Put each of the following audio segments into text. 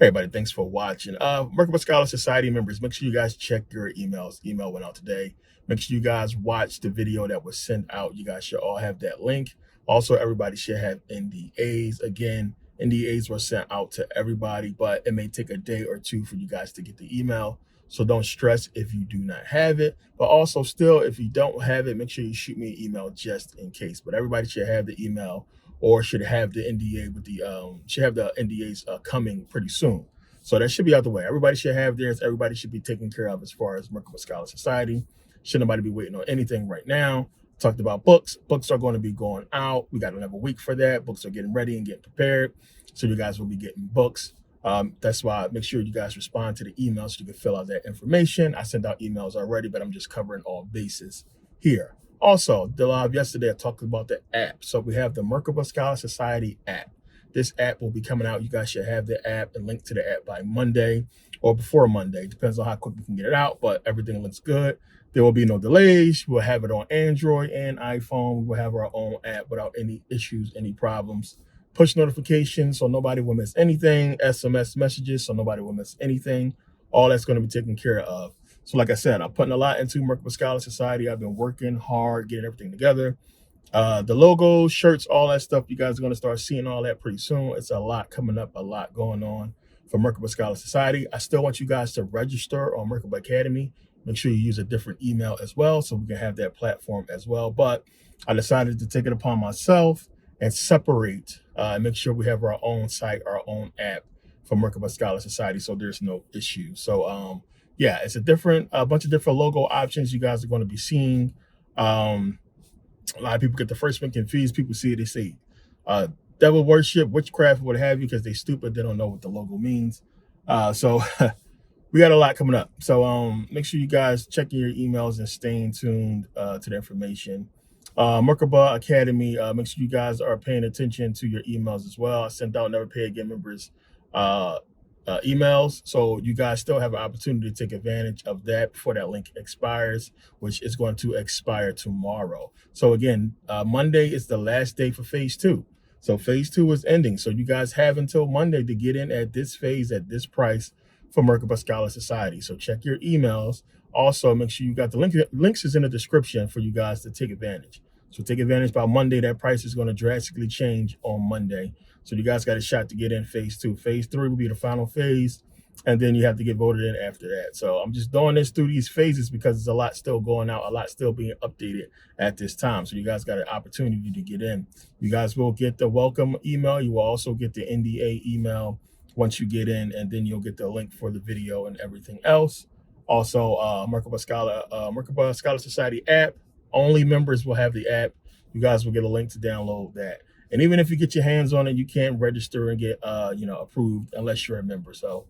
Hey, everybody, thanks for watching. Merkabah Scholar Society members, make sure you guys check your emails. Email went out today. Make sure you guys watch the video that was sent out. You guys should all have that link. Also, everybody should have NDAs. Again, NDAs were sent out to everybody, but it may take a day or two for you guys to get the email. So don't stress if you do not have it. But also, still, if you don't have it, make sure you shoot me an email just in case. But everybody should have the email or should have the NDA with the should have the NDAs coming pretty soon. So that should be out the way. Everybody should have theirs. Everybody should be taken care of as far as Merkabah Scholar Society. Should nobody be waiting on anything right now. Talked about books. Books are going to be going out. We got another week for that. Books are getting ready and getting prepared. So you guys will be getting books. That's why make sure you guys respond to the email so you can fill out that information. I sent out emails already, but I'm just covering all bases here. Also, the live yesterday, I talked about the app. So we have the Merkabah Scholar Society app. This app will be coming out. You guys should have the app and link to the app by Monday or before Monday. Depends on how quick we can get it out, but everything looks good. There will be no delays. We'll have it on Android and iPhone. We will have our own app without any issues, any problems. Push notifications so nobody will miss anything. SMS messages so nobody will miss anything. All that's going to be taken care of. So like I said, I'm putting a lot into Merkabah Scholar Society. I've been working hard, getting everything together. The logos, shirts, all that stuff, you guys are going to start seeing all that pretty soon. It's a lot coming up, a lot going on for Merkabah Scholar Society. I still want you guys to register on Merkabah Academy. Make sure you use a different email as well so we can have that platform as well. But I decided to take it upon myself and separate and make sure we have our own site, our own app for Merkabah Scholar Society so there's no issue. So yeah, it's a bunch of different logo options you guys are going to be seeing. A lot of people get the first one confused. People see it, they say devil worship, witchcraft, what have you, because they stupid. They don't know what the logo means. So we got a lot coming up. So make sure you guys checking your emails and staying tuned to the information. Merkabah Academy, make sure you guys are paying attention to your emails as well. I sent out never pay again members emails, so you guys still have an opportunity to take advantage of that before that link expires, which is going to expire tomorrow. So again, Monday is the last day for phase 2. So phase 2 is ending, so you guys have until Monday to get in at this phase at this price for Merkabah Scholar Society. So check your emails. Also make sure you got the links is in the description for you guys to take advantage. So take advantage by Monday. That price is going to drastically change on Monday. So you guys got a shot to get in phase 2. Phase 3 will be the final phase, and then you have to get voted in after that. So I'm just doing this through these phases because there's a lot still going out, a lot still being updated at this time. So you guys got an opportunity to get in. You guys will get the welcome email. You will also get the NDA email once you get in, and then you'll get the link for the video and everything else. Also, Merkabah Scholar Society app. Only members will have the app. You guys will get a link to download that. And even if you get your hands on it, you can't register and get approved unless you're a member. So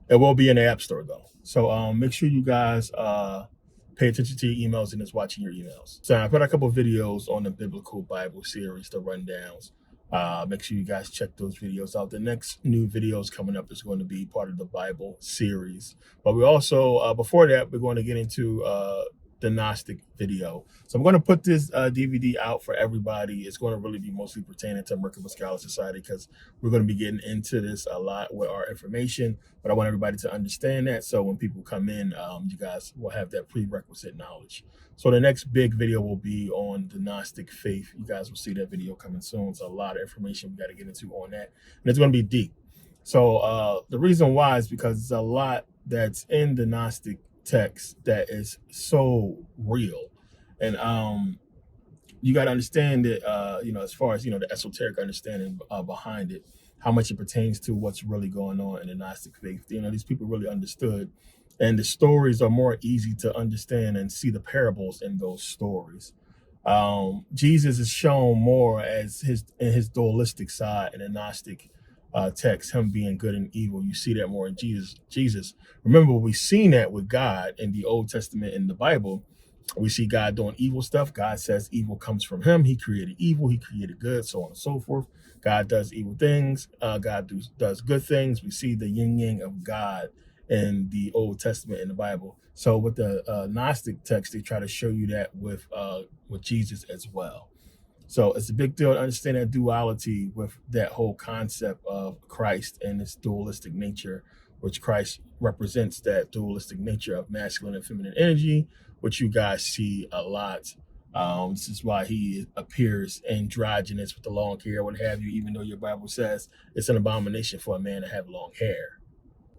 it will be in the App Store though. So make sure you guys pay attention to your emails and just watching your emails. So I put a couple of videos on the Biblical Bible series, the rundowns. Make sure you guys check those videos out. The next new videos coming up is going to be part of the Bible series. But we also, before that, we're going to get into the Gnostic video. So I'm going to put this DVD out for everybody. It's going to really be mostly pertaining to Merkabah Scholar Society because we're going to be getting into this a lot with our information. But I want everybody to understand that. So when people come in, you guys will have that prerequisite knowledge. So the next big video will be on the Gnostic faith. You guys will see that video coming soon. It's a lot of information we got to get into on that. And it's going to be deep. So the reason why is because there's a lot that's in the Gnostic text that is so real. And you got to understand that as far as the esoteric understanding behind it, how much it pertains to what's really going on in the Gnostic faith. These people really understood, and the stories are more easy to understand and see the parables in those stories. Jesus is shown more as his dualistic side in the Gnostic text, him being good and evil. You see that more in Jesus. Remember, we've seen that with God in the Old Testament in the Bible. We see God doing evil stuff. God says evil comes from him. He created evil. He created good, so on and so forth. God does evil things. God does good things. We see the yin yang of God in the Old Testament in the Bible. So with the Gnostic text, they try to show you that with Jesus as well. So it's a big deal to understand that duality with that whole concept of Christ and its dualistic nature, which Christ represents that dualistic nature of masculine and feminine energy, which you guys see a lot. This is why he appears androgynous with the long hair, what have you, even though your Bible says it's an abomination for a man to have long hair.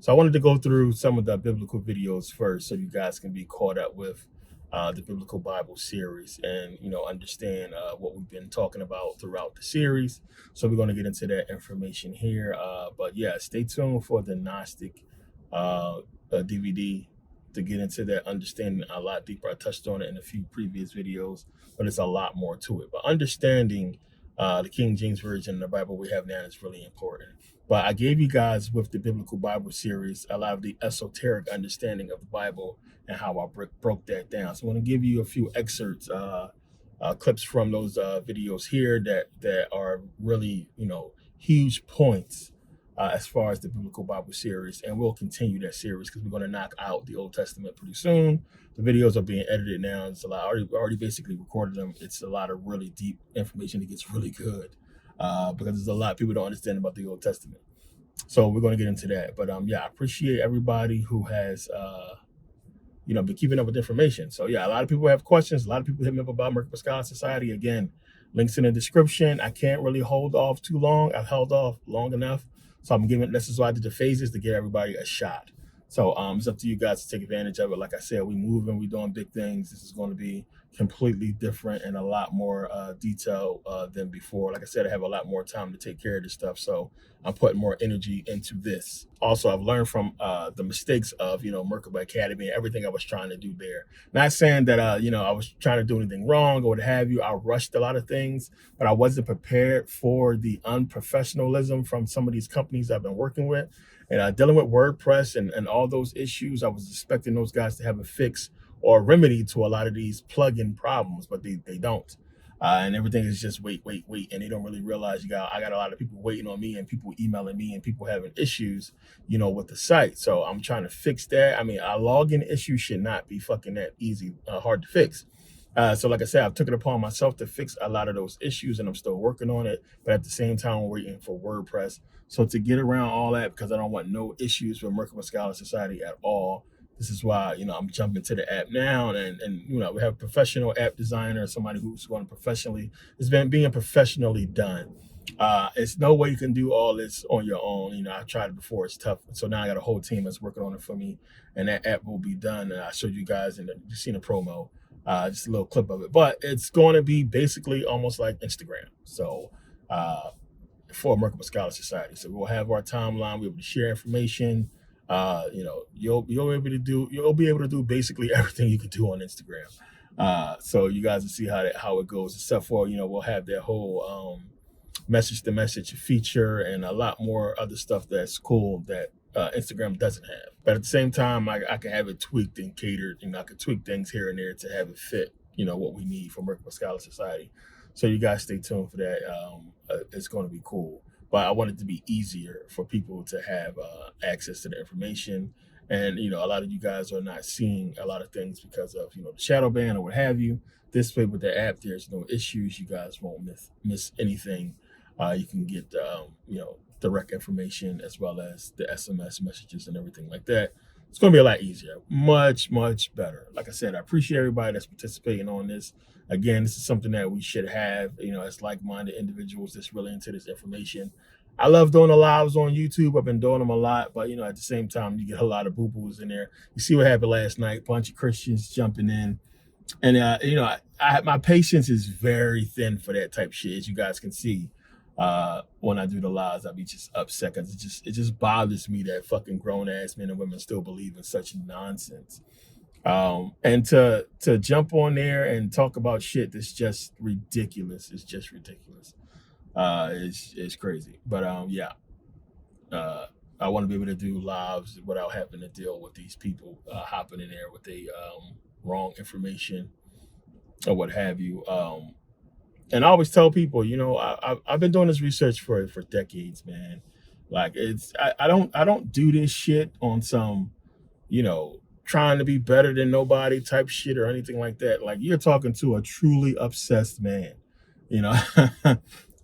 So I wanted to go through some of the biblical videos first, so you guys can be caught up with the biblical Bible series, and understand what we've been talking about throughout the series. So we're going to get into that information here. But yeah, stay tuned for the Gnostic DVD to get into that understanding a lot deeper. I touched on it in a few previous videos, but it's a lot more to it. But understanding the King James Version of the Bible we have now is really important. But I gave you guys with the Biblical Bible series a lot of the esoteric understanding of the Bible and how I broke that down. So I want to give you a few excerpts, clips from those videos here that are really, huge points as far as the Biblical Bible series. And we'll continue that series because we're going to knock out the Old Testament pretty soon. The videos are being edited now. It's a lot. I already basically recorded them. It's a lot of really deep information that gets really good. Because there's a lot people don't understand about the Old Testament. So we're going to get into that. But yeah, I appreciate everybody who has been keeping up with information. So yeah, a lot of people have questions. A lot of people hit me up about Merkabah Scholar Society. Again, links in the description. I can't really hold off too long. I've held off long enough. So I'm giving, this is why I did the phases, to give everybody a shot. So it's up to you guys to take advantage of it. Like I said, we moving, we doing big things. This is going to be completely different and a lot more detail than before. Like I said, I have a lot more time to take care of this stuff. So I'm putting more energy into this. Also, I've learned from the mistakes of, Merkabah Academy and everything I was trying to do there. Not saying that, I was trying to do anything wrong or what have you. I rushed a lot of things, but I wasn't prepared for the unprofessionalism from some of these companies I've been working with. And dealing with WordPress and all those issues, I was expecting those guys to have a fix or a remedy to a lot of these plugin problems, but they don't. And everything is just wait, and they don't really realize I got a lot of people waiting on me and people emailing me and people having issues, with the site. So I'm trying to fix that. I mean, a login issue should not be fucking that easy, hard to fix. So like I said, I've took it upon myself to fix a lot of those issues, and I'm still working on it. But at the same time, I'm waiting for WordPress. So to get around all that, because I don't want no issues with Merkabah Scholar Society at all, this is why, I'm jumping to the app now. And we have a professional app designer, somebody who's going to professionally, it's been being professionally done. It's no way you can do all this on your own. I've tried it before. It's tough. So now I got a whole team that's working on it for me, and that app will be done. And I showed you guys you seen a promo, just a little clip of it, but it's going to be basically almost like Instagram. So, for Merkabah Scholar Society. So we'll have our timeline. We'll be able to share information. You'll be able to do basically everything you can do on Instagram. So you guys will see how it goes, except for, we'll have that whole message to message feature and a lot more other stuff that's cool that Instagram doesn't have. But at the same time, I can have it tweaked and catered, and I can tweak things here and there to have it fit, what we need for Merkabah Scholar Society. So you guys stay tuned for that. It's going to be cool. But I want it to be easier for people to have access to the information. And, a lot of you guys are not seeing a lot of things because of, the shadow ban or what have you. This way with the app, there's no issues. You guys won't miss anything. You can get, direct information as well as the SMS messages and everything like that. It's going to be a lot easier, much, much better. Like I said, I appreciate everybody that's participating on this. Again, this is something that we should have, as like-minded individuals that's really into this information. I love doing the lives on YouTube. I've been doing them a lot, but, at the same time, you get a lot of boo-boos in there. You see what happened last night, bunch of Christians jumping in. And, my patience is very thin for that type of shit, as you guys can see. When I do the lives, I'll be just upset because it just bothers me that fucking grown-ass men and women still believe in such nonsense. And to jump on there and talk about shit that's just ridiculous. It's just ridiculous. It's crazy. But yeah. I want to be able to do lives without having to deal with these people hopping in there with the wrong information or what have you. And I always tell people, I've been doing this research for decades, man. Like I don't do this shit on some, trying to be better than nobody type shit or anything like that. Like, you're talking to a truly obsessed man. You know,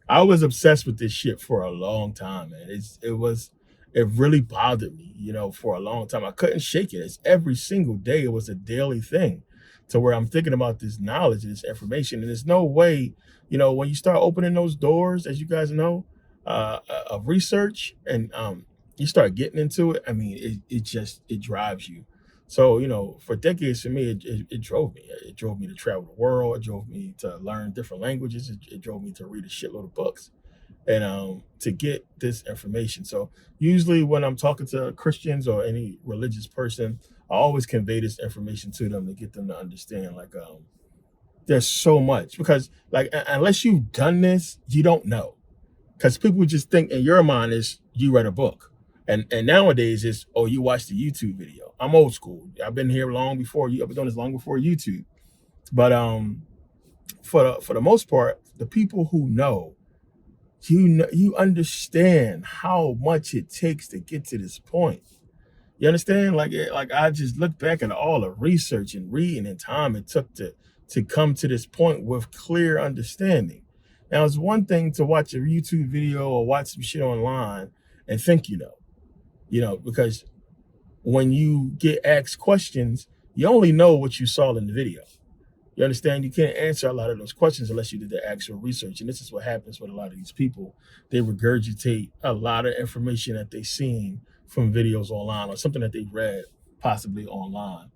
I was obsessed with this shit for a long time, man. It really bothered me, for a long time. I couldn't shake it. It's every single day. It was a daily thing to where I'm thinking about this knowledge and this information. And there's no way, when you start opening those doors, as you guys know, of research and you start getting into it. I mean, it drives you. So, for decades for me, it drove me. It drove me to travel the world. It drove me to learn different languages. It drove me to read a shitload of books and to get this information. So usually when I'm talking to Christians or any religious person, I always convey this information to them to get them to understand, like, there's so much, because like, unless you've done this, you don't know. Because people just think in your mind is you read a book. And nowadays it's, oh, you watched the YouTube video. I'm old school. I've been here long before you. I've been doing this long before YouTube. But for the most part, the people who know, you understand how much it takes to get to this point. You understand? Like I just look back at all the research and reading and time it took to come to this point with clear understanding. Now, it's one thing to watch a YouTube video or watch some shit online and think because when you get asked questions, you only know what you saw in the video. You understand? You can't answer a lot of those questions unless you did the actual research. And this is what happens with a lot of these people. They regurgitate a lot of information that they've seen from videos online or something that they read possibly online.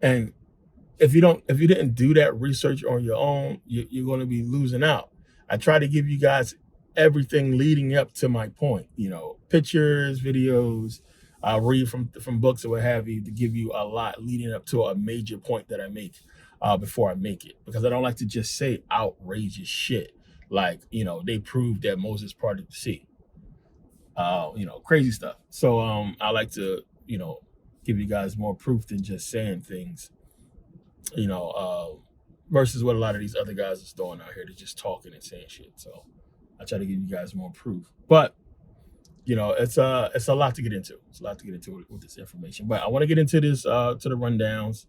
And if you didn't do that research on your own, you're going to be losing out. I try to give you guys everything leading up to my point, pictures, videos, I'll read from books or what have you, to give you a lot leading up to a major point that I make before I make it, because I don't like to just say outrageous shit like, they proved that Moses parted the sea, crazy stuff. So I like to, give you guys more proof than just saying things, versus what a lot of these other guys is doing out here. They're just talking and saying shit. So I try to give you guys more proof. But it's a lot to get into. It's a lot to get into with this information. But I want to get into this to the rundowns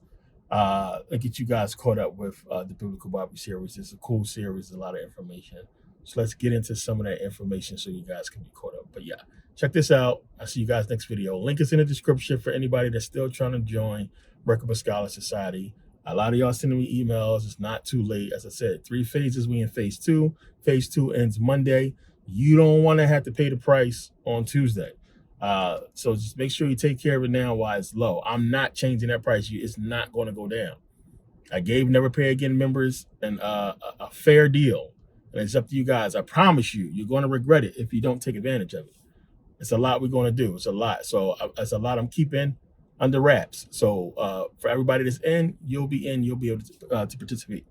and get you guys caught up with the Biblical Bible series. It's a cool series, a lot of information. So let's get into some of that information so you guys can be caught up. But yeah, check this out. I'll see you guys next video. Link is in the description for anybody that's still trying to join Merkabah Scholar Society. A lot of y'all sending me emails. It's not too late. As I said, 3 phases. We in phase 2. Phase 2 ends Monday. You don't want to have to pay the price on Tuesday. So just make sure you take care of it now while it's low. I'm not changing that price. It's not going to go down. I gave Never Pay Again members a fair deal. And it's up to you guys. I promise you, you're going to regret it if you don't take advantage of it. It's a lot we're going to do. It's a lot. So it's a lot I'm keeping under wraps. So for everybody that's in, you'll be able to participate.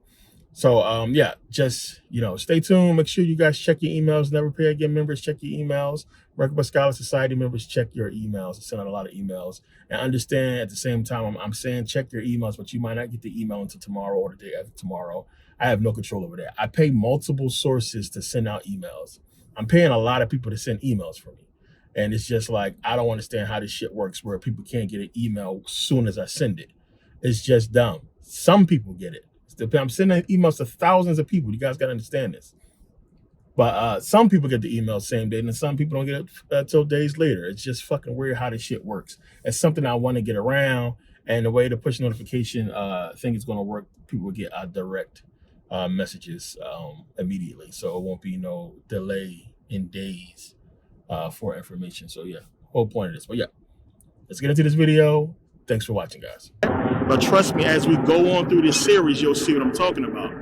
So yeah, just stay tuned. Make sure you guys check your emails. Never Pay Again members, check your emails. Merkabah Scholar Society members, check your emails. I send out a lot of emails. And understand at the same time, I'm saying check your emails, but you might not get the email until tomorrow or the day after tomorrow. I have no control over that. I pay multiple sources to send out emails. I'm paying a lot of people to send emails for me. And it's just like, I don't understand how this shit works where people can't get an email as soon as I send it. It's just dumb. Some people get it. I'm sending emails to thousands of people. You guys got to understand this. But some people get the email same day, and some people don't get it until days later. It's just fucking weird how this shit works. It's something I want to get around, and the way the push notification thing is going to work, people will get direct messages immediately. So it won't be no delay in days for information. So yeah, whole point of this. But yeah, let's get into this video. Thanks for watching, guys. But trust me, as we go on through this series, you'll see what I'm talking about.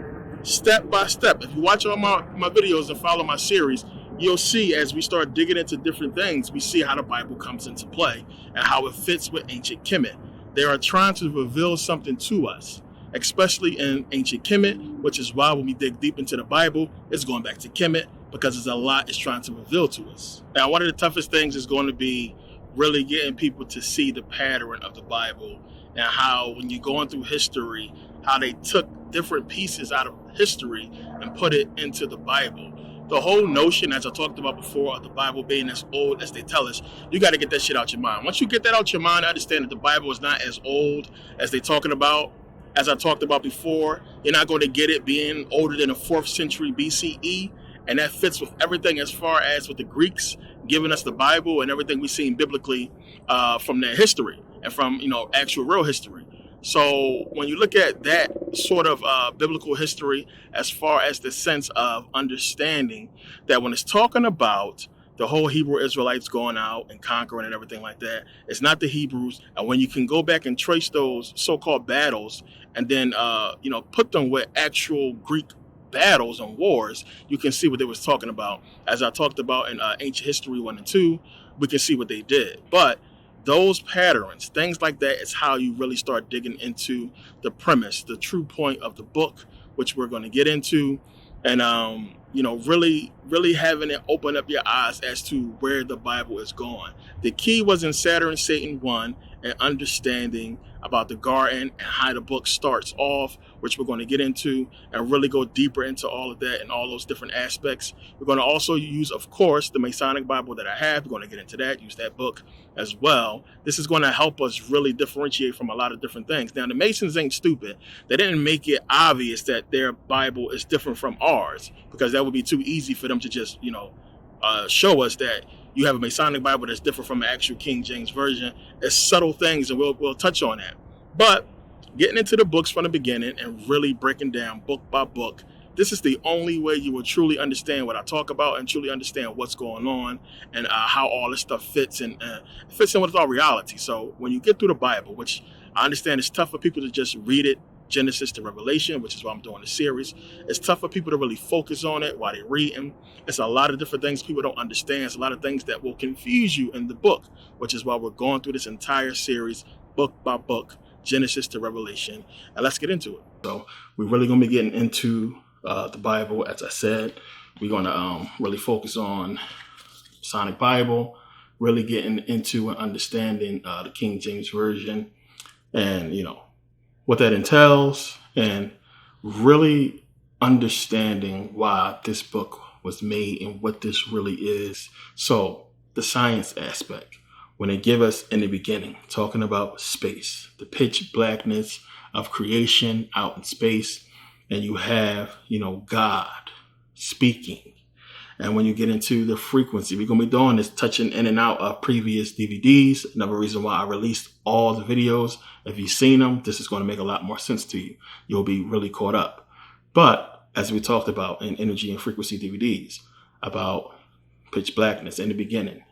Step by step. If you watch all my videos and follow my series, you'll see as we start digging into different things, we see how the Bible comes into play and how it fits with ancient Kemet. They are trying to reveal something to us, especially in ancient Kemet, which is why when we dig deep into the Bible, it's going back to Kemet, because there's a lot it's trying to reveal to us. Now, one of the toughest things is going to be really getting people to see the pattern of the Bible and how when you're going through history, how they took different pieces out of history and put it into the Bible. The whole notion, as I talked about before, of the Bible being as old as they tell us, you got to get that shit out your mind. Once you get that out your mind, understand that the Bible is not as old as they're talking about. as I talked about before, you're not going to get it being older than the 4th century BCE. And that fits with everything as far as with the Greeks giving us the Bible and everything we've seen biblically from their history and from, actual real history. So when you look at that sort of biblical history, as far as the sense of understanding that when it's talking about the whole Hebrew Israelites going out and conquering and everything like that, it's not the Hebrews. And when you can go back and trace those so-called battles and then, put them with actual Greek battles and wars, you can see what they was talking about. As I talked about in Ancient History 1 and 2, we can see what they did. But those patterns, things like that, is how you really start digging into the premise, the true point of the book, which we're going to get into. And, really having it open up your eyes as to where the Bible is going. The key was in Saturn, Satan 1, and understanding about the garden and how the book starts off, which we're going to get into and really go deeper into all of that and all those different aspects. We're going to also use, of course, the Masonic Bible that I have. We're going to get into that, use that book as well. This is going to help us really differentiate from a lot of different things. Now, the Masons ain't stupid. They didn't make it obvious that their Bible is different from ours, because that would be too easy for them to just, show us that you have a Masonic Bible that's different from the actual King James Version. It's subtle things, and we'll touch on that. But getting into the books from the beginning and really breaking down book by book, this is the only way you will truly understand what I talk about and truly understand what's going on and how all this stuff fits in with our reality. So when you get through the Bible, which I understand it's tough for people to just read it, Genesis to Revelation, which is why I'm doing this series. It's tough for people to really focus on it while they're reading. It's a lot of different things people don't understand. It's a lot of things that will confuse you in the book, which is why we're going through this entire series, book by book, Genesis to Revelation. And let's get into it. So we're really going to be getting into the Bible. As I said, we're going to really focus on Masonic Bible, really getting into and understanding the King James Version and, what that entails, and really understanding why this book was made and what this really is. So the science aspect, when they give us in the beginning, talking about space, the pitch blackness of creation out in space, and you have, God speaking. And when you get into the frequency, we're going to be doing this, touching in and out of previous DVDs. Another reason why I released all the videos. If you've seen them, this is going to make a lot more sense to you. You'll be really caught up. But as we talked about in energy and frequency DVDs, about pitch blackness in the beginning,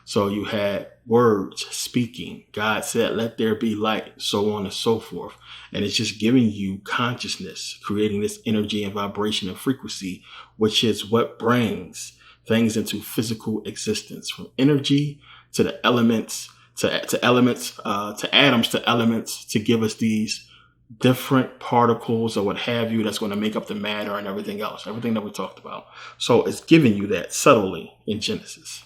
so you had words speaking. God said, let there be light, so on and so forth. And it's just giving you consciousness, creating this energy and vibration and frequency, which is what brings things into physical existence, from energy to the elements, to elements, to atoms, to elements, to give us these different particles or what have you that's going to make up the matter and everything else, everything that we talked about. So it's giving you that subtly in Genesis.